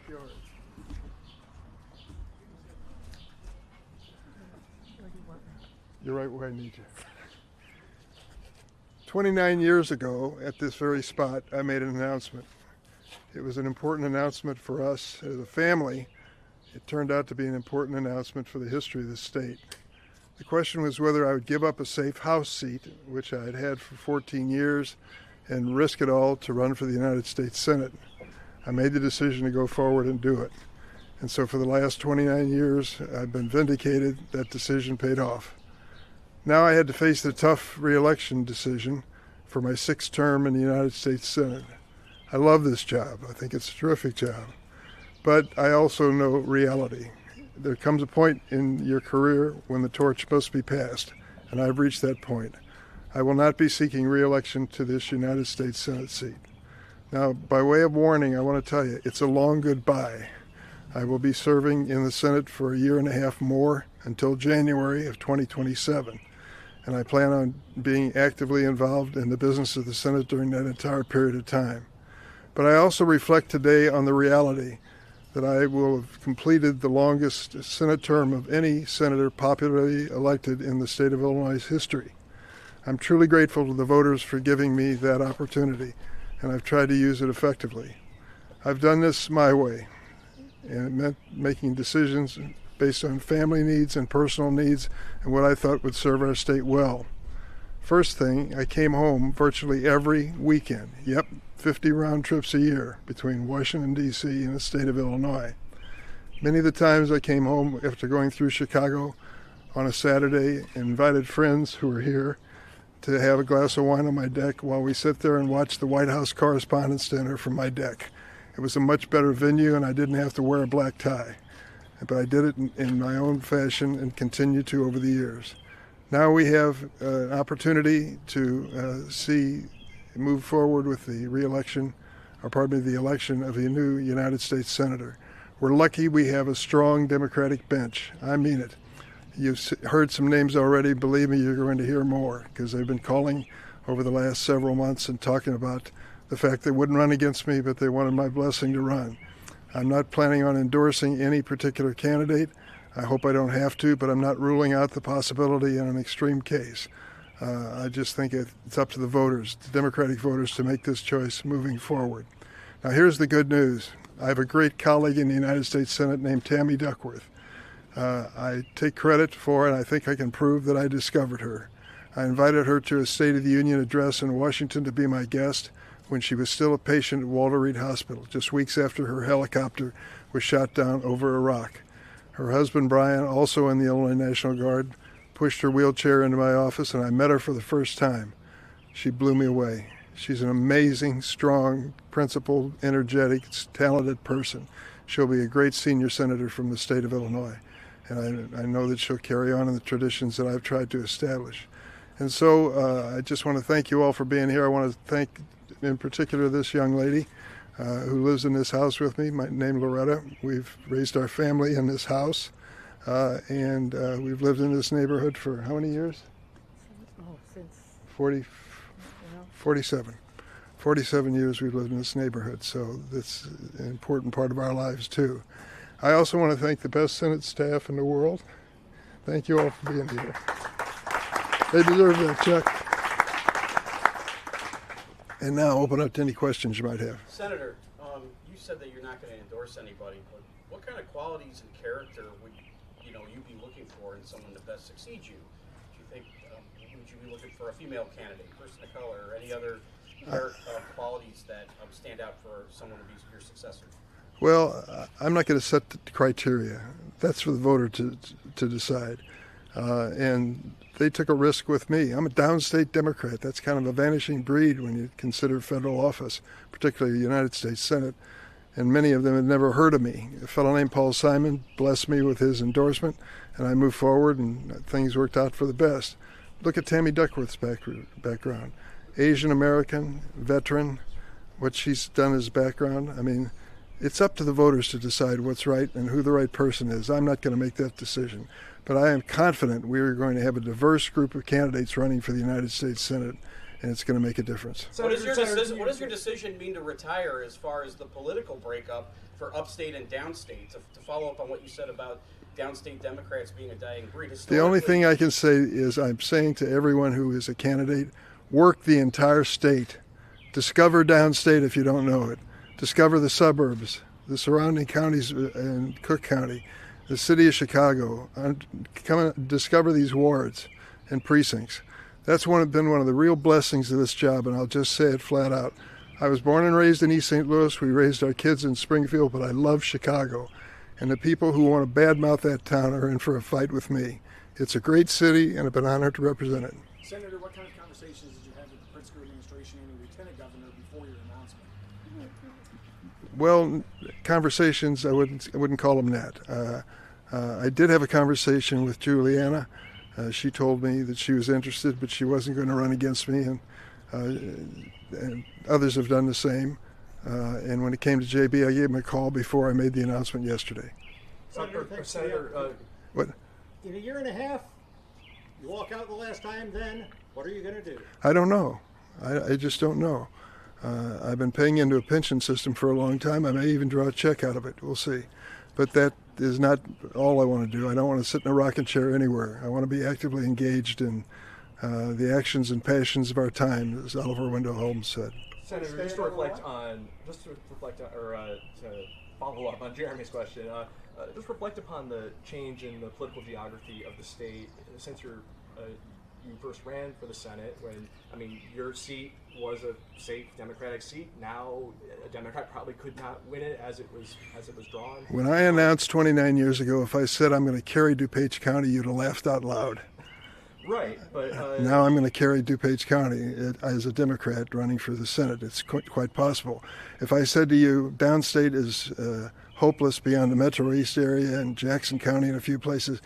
yours. You're right where I need you. 29 years ago, at this very spot, I made an announcement. It was an important announcement for us as a family. It turned out to be an important announcement for the history of the state. The question was whether I would give up a safe House seat, which I had had for 14 years, and risk it all to run for the United States Senate. I made the decision to go forward and do it. And so for the last 29 years, I've been vindicated. That decision paid off. Now I had to face the tough re-election decision for my 6th term in the United States Senate. I love this job. I think it's a terrific job. But I also know reality. There comes a point in your career when the torch must be passed, and I've reached that point. I will not be seeking re-election to this United States Senate seat. Now, by way of warning, I want to tell you, it's a long goodbye. I will be serving in the Senate for a year and a half more until January of 2027. And I plan on being actively involved in the business of the Senate during that entire period of time. But I also reflect today on the reality that I will have completed the longest Senate term of any senator popularly elected in the state of Illinois' history. I'm truly grateful to the voters for giving me that opportunity, and I've tried to use it effectively. I've done this my way, and it meant making decisions based on family needs and personal needs and what I thought would serve our state well. First thing, I came home virtually every weekend. 50 round trips a year between Washington, D.C. and the state of Illinois. Many of the times I came home after going through Chicago on a Saturday and invited friends who were here to have a glass of wine on my deck while we sit there and watch the White House Correspondents' Dinner from my deck. It was a much better venue and I didn't have to wear a black tie. But I did it in my own fashion and continue to over the years. Now we have an opportunity to move forward with the the election of a new United States Senator. We're lucky we have a strong Democratic bench. I mean it. You've heard some names already. Believe me, you're going to hear more because they've been calling over the last several months and talking about the fact they wouldn't run against me, but they wanted my blessing to run. I'm not planning on endorsing any particular candidate. I hope I don't have to, but I'm not ruling out the possibility in an extreme case. I just think it's up to the voters, the Democratic voters, to make this choice moving forward. Now, here's the good news. I have a great colleague in the United States Senate named Tammy Duckworth. I take credit for it. I think I can prove that I discovered her. I invited her to a State of the Union address in Washington to be my guest when she was still a patient at Walter Reed Hospital, just weeks after her helicopter was shot down over Iraq. Her husband, Brian, also in the Illinois National Guard, pushed her wheelchair into my office, and I met her for the first time. She blew me away. She's an amazing, strong, principled, energetic, talented person. She'll be a great senior senator from the state of Illinois, and I know that she'll carry on in the traditions that I've tried to establish. And so I just want to thank you all for being here. I want to thank, in particular, this young lady who lives in this house with me, named Loretta. We've raised our family in this house. And we've lived in this neighborhood for how many years? Since 47. 47 years we've lived in this neighborhood, so that's an important part of our lives too. I also want to thank the best Senate staff in the world. Thank you all for being here. They deserve that, Chuck. And now open up to any questions you might have. Senator, you said that you're not going to endorse anybody, but what kind of qualities and character would you be looking for in someone to best succeed you? Do you think would you be looking for a female candidate, person of color, or any other qualities that stand out for someone to be your successor? Well, I'm not going to set the criteria. That's for the voter to decide. And they took a risk with me. I'm a downstate Democrat. That's kind of a vanishing breed when you consider federal office, particularly the United States Senate. And many of them had never heard of me. A fellow named Paul Simon blessed me with his endorsement, and I moved forward, and things worked out for the best. Look at Tammy Duckworth's background. Asian American, veteran, what she's done as background. I mean, it's up to the voters to decide what's right and who the right person is. I'm not going to make that decision. But I am confident we are going to have a diverse group of candidates running for the United States Senate, and it's going to make a difference. So what does your decision mean to retire as far as the political breakup? for upstate and downstate, to follow up on what you said about downstate Democrats being a dying breed. The only thing I can say is I'm saying to everyone who is a candidate, work the entire state. Discover downstate if you don't know it. Discover the suburbs, the surrounding counties in Cook County, the city of Chicago. Come and discover these wards and precincts. That's been one of the real blessings of this job, and I'll just say it flat out. I was born and raised in East St. Louis. We raised our kids in Springfield, but I love Chicago. And the people who want to badmouth that town are in for a fight with me. It's a great city, and I've been honored to represent it. Senator, what kind of conversations did you have with the Pritzker administration and the lieutenant governor before your announcement? Well, conversations, I wouldn't call them that. I did have a conversation with Juliana. She told me that she was interested, but she wasn't going to run against me, and others have done the same. And when it came to JB, I gave him a call before I made the announcement yesterday. Senator, What? In a year and a half, you walk out the last time, then what are you going to do? I don't know. I just don't know. I've been paying into a pension system for a long time. I may even draw a check out of it. We'll see. But that is not all I want to do. I don't want to sit in a rocking chair anywhere. I want to be actively engaged in the actions and passions of our time, as Oliver Wendell Holmes said. Senator, just to reflect on, or to follow up on Jeremy's question, just reflect upon the change in the political geography of the state since you first ran for the Senate. When your seat was a safe Democratic seat. Now a Democrat probably could not win it as it was drawn. When I announced 29 years ago, if I said I'm going to carry DuPage County, you'd have laughed out loud. Right, but now I'm going to carry DuPage County as a Democrat running for the Senate. It's quite possible. If I said to you, downstate is hopeless beyond the Metro East area and Jackson County and a few places,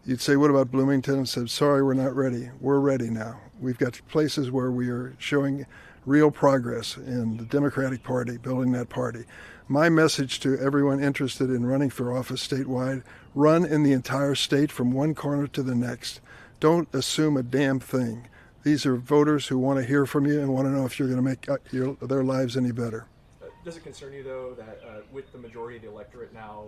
you'd say, what about Bloomington? And said, sorry, we're not ready. We're ready now. We've got places where we are showing real progress in the Democratic Party, building that party. My message to everyone interested in running for office statewide, run in the entire state from one corner to the next. Don't assume a damn thing. These are voters who want to hear from you and want to know if you're going to make their lives any better. Does it concern you, though, that with the majority of the electorate now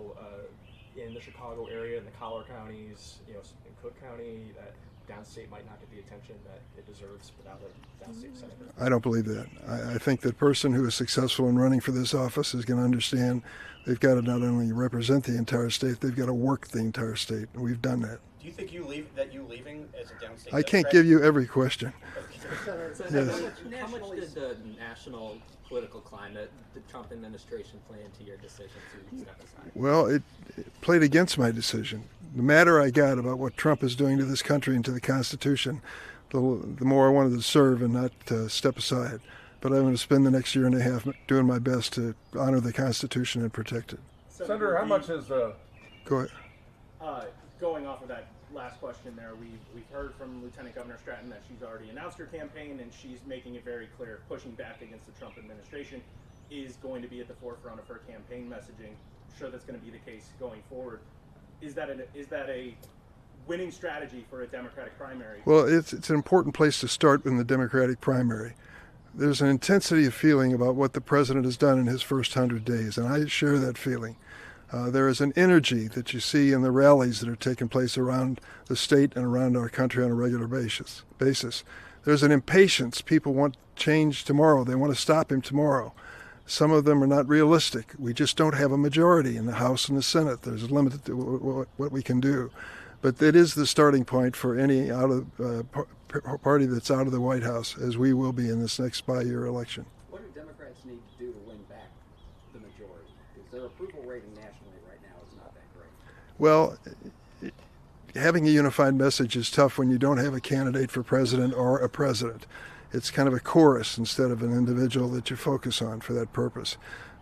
in the Chicago area, in the collar counties, in Cook County, that downstate might not get the attention that it deserves without a downstate senator? I don't believe that. I think the person who is successful in running for this office is going to understand they've got to not only represent the entire state, they've got to work the entire state, and we've done that. Do you think you leaving as a downstate I can't Democrat? give you every question. Yes. How much did the national political climate, the Trump administration, play into your decision to step aside? Well, it played against my decision. The madder I got about what Trump is doing to this country and to the Constitution, the more I wanted to serve and not step aside. But I'm going to spend the next year and a half doing my best to honor the Constitution and protect it. Senator, how much is Go ahead. Going off of that last question there, we've heard from Lieutenant Governor Stratton that she's already announced her campaign, and she's making it very clear pushing back against the Trump administration is going to be at the forefront of her campaign messaging. I'm sure that's going to be the case going forward. Is that a winning strategy for a Democratic primary? Well, it's an important place to start in the Democratic primary. There's an intensity of feeling about what the president has done in his first 100 days, and I share that feeling. There is an energy that you see in the rallies that are taking place around the state and around our country on a regular basis. There's an impatience. People want change tomorrow. They want to stop him tomorrow. Some of them are not realistic. We just don't have a majority in the House and the Senate. There's a limit to what we can do. But it is the starting point for any party that's out of the White House, as we will be in this next by-year election. What do Democrats need to do to win back the majority? Because their approval rating nationally right now is not that great. Well, having a unified message is tough when you don't have a candidate for president or a president. It's kind of a chorus instead of an individual that you focus on for that purpose.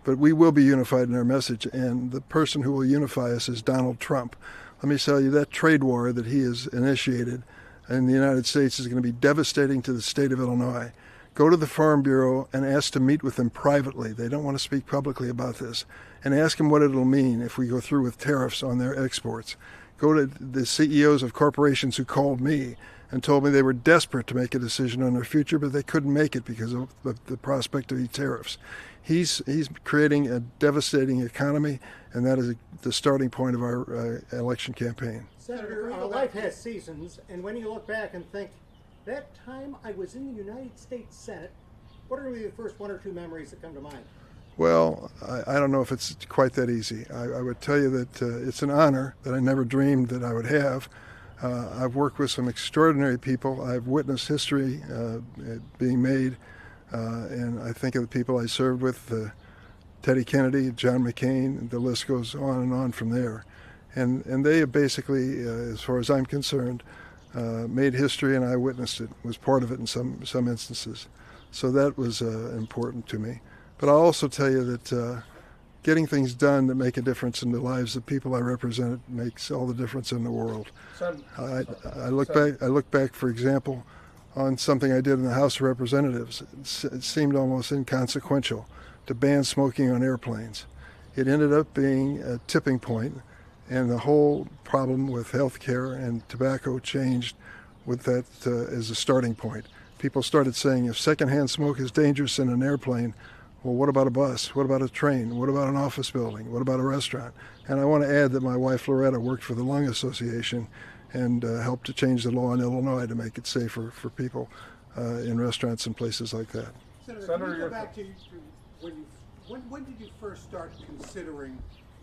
But we will be unified in our message, and the person who will unify us is Donald Trump. Let me tell you, that trade war that he has initiated in the United States is going to be devastating to the state of Illinois. Go to the Farm Bureau and ask to meet with them privately. They don't want to speak publicly about this. And ask them what it'll mean if we go through with tariffs on their exports. Go to the CEOs of corporations who called me and told me they were desperate to make a decision on their future, but they couldn't make it because of the prospect of these tariffs. He's creating a devastating economy, and that is the starting point of our election campaign. Senator, our life has seasons, and when you look back and think, that time I was in the United States Senate, what are the first one or two memories that come to mind? Well, I don't know if it's quite that easy. I would tell you that it's an honor that I never dreamed that I would have. I've worked with some extraordinary people. I've witnessed history being made, and I think of the people I served with, Teddy Kennedy, John McCain, the list goes on and on from there. And they have basically, as far as I'm concerned, made history, and I witnessed it, was part of it in some instances. So that was important to me. But I'll also tell you that getting things done that make a difference in the lives of people I represent makes all the difference in the world. I look back, for example, on something I did in the House of Representatives. It seemed almost inconsequential to ban smoking on airplanes. It ended up being a tipping point, and the whole problem with health care and tobacco changed with that as a starting point. People started saying, if secondhand smoke is dangerous in an airplane, well, what about a bus? What about a train? What about an office building? What about a restaurant? And I want to add that my wife Loretta worked for the Lung Association and helped to change the law in Illinois to make it safer for people in restaurants and places like that. Senator, can you go back to when did you first start considering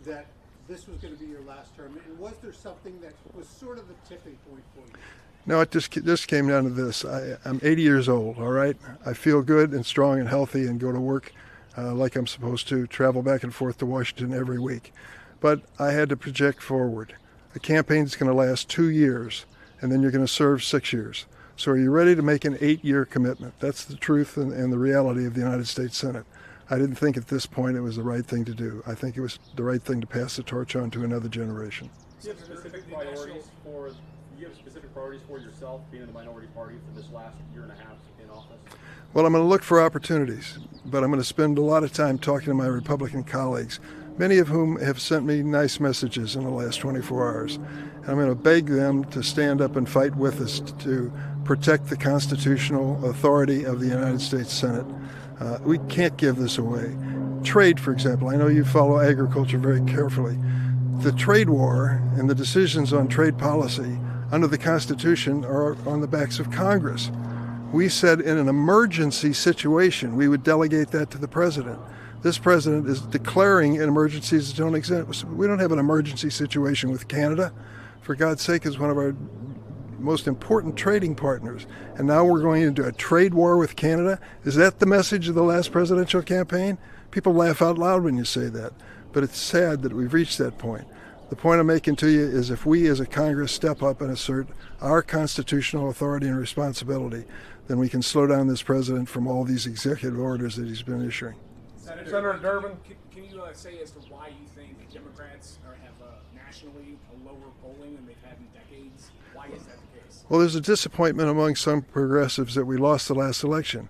that this was going to be your last term, and was there something that was sort of the tipping point for you? No, it just came down to this. I'm 80 years old, all right? I feel good and strong and healthy and go to work like I'm supposed to, travel back and forth to Washington every week. But I had to project forward. A campaign's going to last 2 years, and then you're going to serve 6 years. So are you ready to make an 8-year commitment? That's the truth and the reality of the United States Senate. I didn't think at this point it was the right thing to do. I think it was the right thing to pass the torch on to another generation. Do you have specific priorities for yourself, being in the minority party for this last year and a half in office? Well, I'm going to look for opportunities, but I'm going to spend a lot of time talking to my Republican colleagues, many of whom have sent me nice messages in the last 24 hours. And I'm going to beg them to stand up and fight with us to protect the constitutional authority of the United States Senate. We can't give this away. Trade, for example. I know you follow agriculture very carefully. The trade war and the decisions on trade policy under the Constitution are on the backs of Congress. We said in an emergency situation we would delegate that to the president. This president is declaring emergencies that don't exist. We don't have an emergency situation with Canada. For God's sake, it's one of our most important trading partners. And now we're going into a trade war with Canada? Is that the message of the last presidential campaign? People laugh out loud when you say that. But it's sad that we've reached that point. The point I'm making to you is if we as a Congress step up and assert our constitutional authority and responsibility, then we can slow down this president from all these executive orders that he's been issuing. Senator Durbin, can you say as to why you think Democrats have nationally a lower polling than they've had in decades? Why is that the case? Well, there's a disappointment among some progressives that we lost the last election.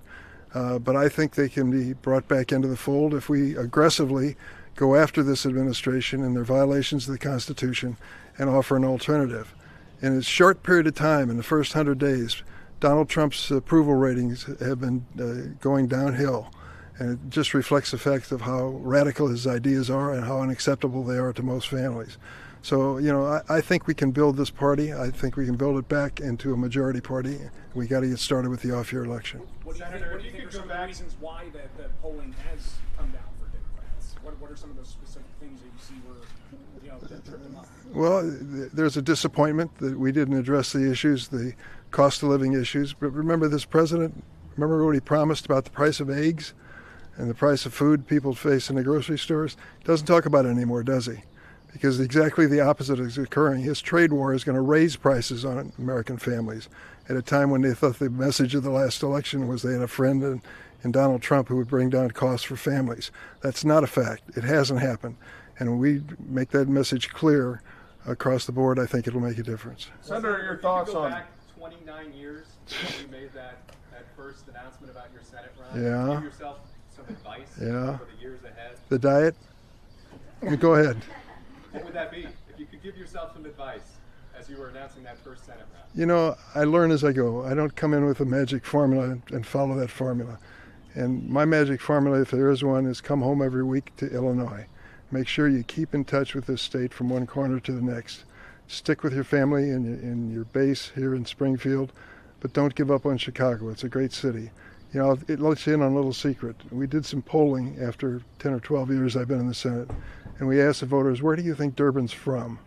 But I think they can be brought back into the fold if we aggressively go after this administration and their violations of the Constitution and offer an alternative. In a short period of time, in the first 100 days, Donald Trump's approval ratings have been going downhill. And it just reflects the fact of how radical his ideas are and how unacceptable they are to most families. So, I think we can build this party. I think we can build it back into a majority party. We got to get started with the off-year election. What do you think are some of the reasons why the polling has come down for Democrats? What are some of those specific things that you see were, that tripped them up? Well, there's a disappointment that we didn't address the issues, the cost of living issues. But remember this president, remember what he promised about the price of eggs and the price of food people face in the grocery stores? Doesn't talk about it anymore, does he? Because exactly the opposite is occurring. His trade war is going to raise prices on American families at a time when they thought the message of the last election was they had a friend in Donald Trump who would bring down costs for families. That's not a fact. It hasn't happened. And when we make that message clear across the board, I think it'll make a difference. Senator, your thoughts on... Back 29 years when you made that first announcement about your Senate run. Yeah. Give yourself some advice for the years ahead. The diet? Go ahead. What would that be? If you could give yourself some advice. as you were announcing that first Senate round? You know, I learn as I go. I don't come in with a magic formula and follow that formula. And my magic formula, if there is one, is come home every week to Illinois. Make sure you keep in touch with this state from one corner to the next. Stick with your family and your base here in Springfield, but don't give up on Chicago. It's a great city. You know, it lets you in on a little secret. We did some polling after 10 or 12 years I've been in the Senate, and we asked the voters, where do you think Durbin's from?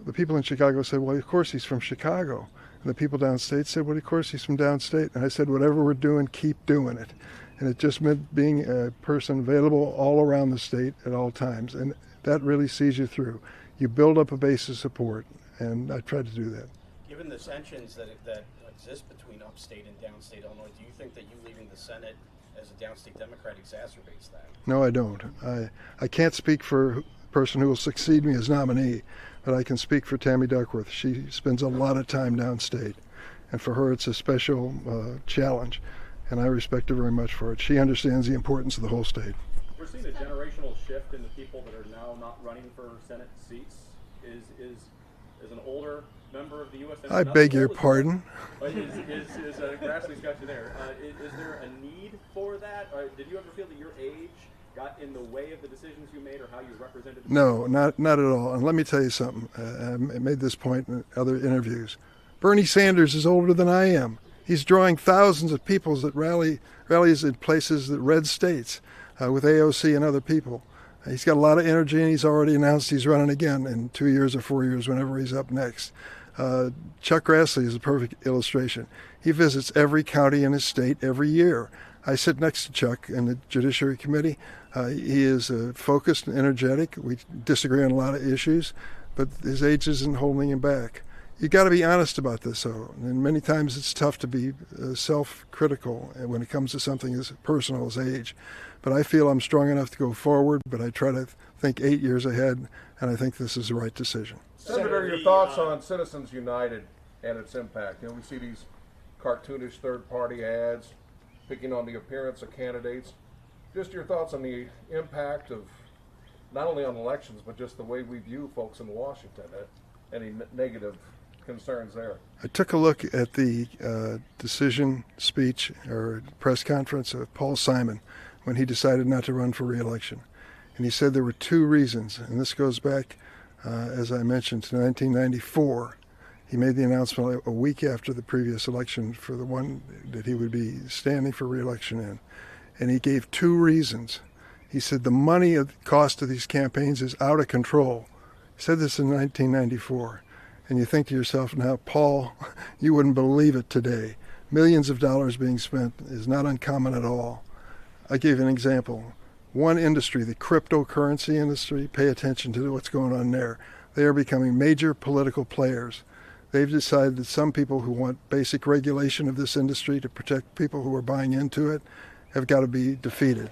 The people in Chicago said, well, of course he's from Chicago. And the people downstate said, well, of course he's from downstate. And I said, whatever we're doing, keep doing it. And it just meant being a person available all around the state at all times. And that really sees you through. You build up a base of support, and I tried to do that. Given the tensions that exist between upstate and downstate Illinois, do you think that you leaving the Senate as a downstate Democrat exacerbates that? No, I don't. I can't speak for the person who will succeed me as nominee, but I can speak for Tammy Duckworth. She spends a lot of time downstate, and for her it's a special challenge, and I respect her very much for it. She understands the importance of the whole state. We're seeing a generational shift in the people that are now not running for Senate seats. Is an older member of the U.S. Senate? I beg your pardon? Grassley's got you there. Is there a need for that? Or did you ever feel that your age got in the way of the decisions you made or how you represented the No, not at all. And let me tell you something. I made this point in other interviews. Bernie Sanders is older than I am. He's drawing thousands of people that rallies in places that red states with AOC and other people. He's got a lot of energy, and he's already announced he's running again in 2 years or 4 years, whenever he's up next. Chuck Grassley is a perfect illustration. He visits every county in his state every year. I sit next to Chuck in the Judiciary Committee. He is focused and energetic. We disagree on a lot of issues, but his age isn't holding him back. You got to be honest about this, though. And many times it's tough to be self-critical when it comes to something as personal as age. But I feel I'm strong enough to go forward, but I try to think 8 years ahead, and I think this is the right decision. Senator, your thoughts on Citizens United and its impact? You know, we see these cartoonish third-party ads picking on the appearance of candidates. Just your thoughts on the impact of not only on elections, but just the way we view folks in Washington. Any negative concerns there? I took a look at the decision speech or press conference of Paul Simon when he decided not to run for re-election. And he said there were two reasons, and this goes back, as I mentioned, to 1994. He made the announcement a week after the previous election for the one that he would be standing for re-election in. And he gave two reasons. He said the money cost of these campaigns is out of control. He said this in 1994. And you think to yourself, now, Paul, you wouldn't believe it today. Millions of dollars being spent is not uncommon at all. I gave an example. One industry, the cryptocurrency industry, pay attention to what's going on there. They are becoming major political players. They've decided that some people who want basic regulation of this industry to protect people who are buying into it have got to be defeated.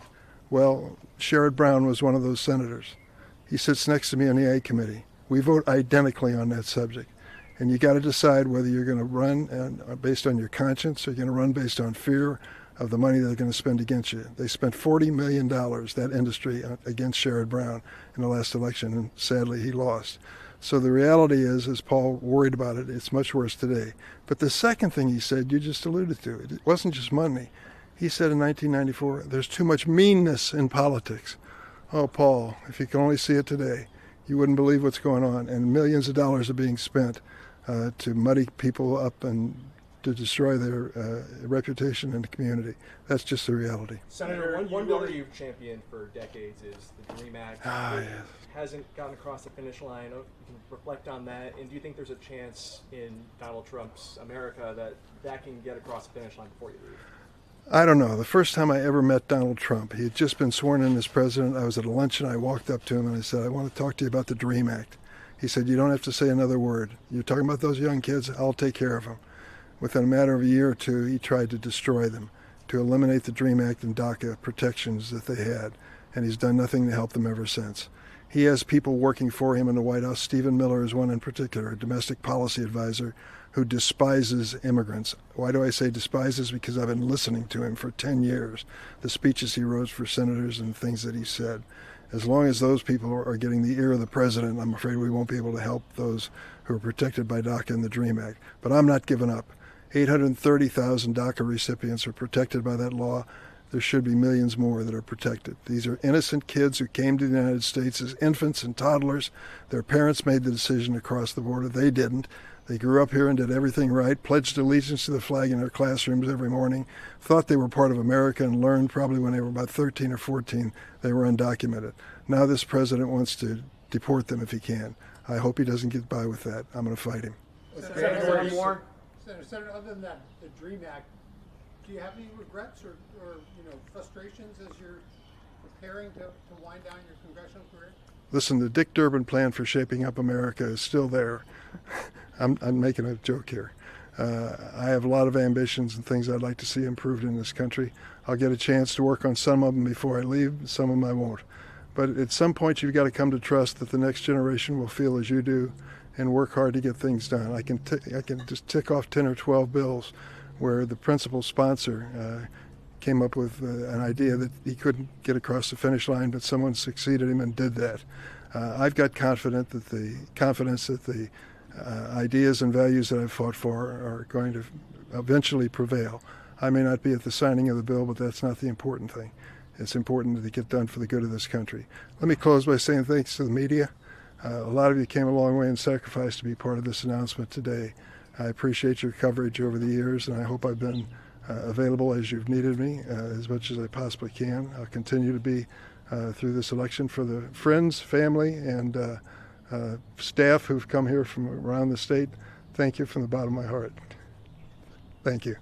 Well, Sherrod Brown was one of those senators. He sits next to me on the A committee. We vote identically on that subject. And you got to decide whether you're going to run based on your conscience or you're going to run based on fear of the money they're going to spend against you. They spent $40 million, that industry, against Sherrod Brown in the last election, and sadly he lost. So the reality is, as Paul worried about it, it's much worse today. But the second thing he said, you just alluded to, it wasn't just money. He said in 1994, there's too much meanness in politics. Oh, Paul, if you can only see it today, you wouldn't believe what's going on. And millions of dollars are being spent to muddy people up and to destroy their reputation in the community. That's just the reality. Senator, one bill that you've championed for decades is the DREAM Act. Yes. Hasn't gotten across the finish line. You can reflect on that. And do you think there's a chance in Donald Trump's America that can get across the finish line before you leave? I don't know. The first time I ever met Donald Trump, he had just been sworn in as president. I was at a luncheon. I walked up to him and I said, I want to talk to you about the DREAM Act. He said, you don't have to say another word. You're talking about those young kids, I'll take care of them. Within a matter of a year or two, he tried to destroy them, to eliminate the DREAM Act and DACA protections that they had, and he's done nothing to help them ever since. He has people working for him in the White House. Stephen Miller is one in particular, a domestic policy advisor who despises immigrants. Why do I say despises? Because I've been listening to him for 10 years, the speeches he wrote for senators and things that he said. As long as those people are getting the ear of the president, I'm afraid we won't be able to help those who are protected by DACA and the DREAM Act. But I'm not giving up. 830,000 DACA recipients are protected by that law. There should be millions more that are protected. These are innocent kids who came to the United States as infants and toddlers. Their parents made the decision to cross the border. They didn't. They grew up here and did everything right, pledged allegiance to the flag in their classrooms every morning, thought they were part of America, and learned probably when they were about 13 or 14 they were undocumented. Now this president wants to deport them if he can. I hope he doesn't get by with that. I'm going to fight him. Senator, other than that, the DREAM Act, do you have any regrets or frustrations as you're preparing to wind down your congressional career? Listen, the Dick Durbin plan for shaping up America is still there. I'm making a joke here. I have a lot of ambitions and things I'd like to see improved in this country. I'll get a chance to work on some of them before I leave, some of them I won't. But at some point you've got to come to trust that the next generation will feel as you do and work hard to get things done. I can just tick off 10 or 12 bills where the principal sponsor came up with an idea that he couldn't get across the finish line, but someone succeeded him and did that. I've got confidence that the ideas and values that I've fought for are going to eventually prevail. I may not be at the signing of the bill, but that's not the important thing. It's important that it get done for the good of this country. Let me close by saying thanks to the media. A lot of you came a long way and sacrificed to be part of this announcement today. I appreciate your coverage over the years, and I hope I've been available as you've needed me as much as I possibly can. I'll continue to be through this election for the friends, family, and staff who've come here from around the state. Thank you from the bottom of my heart. Thank you.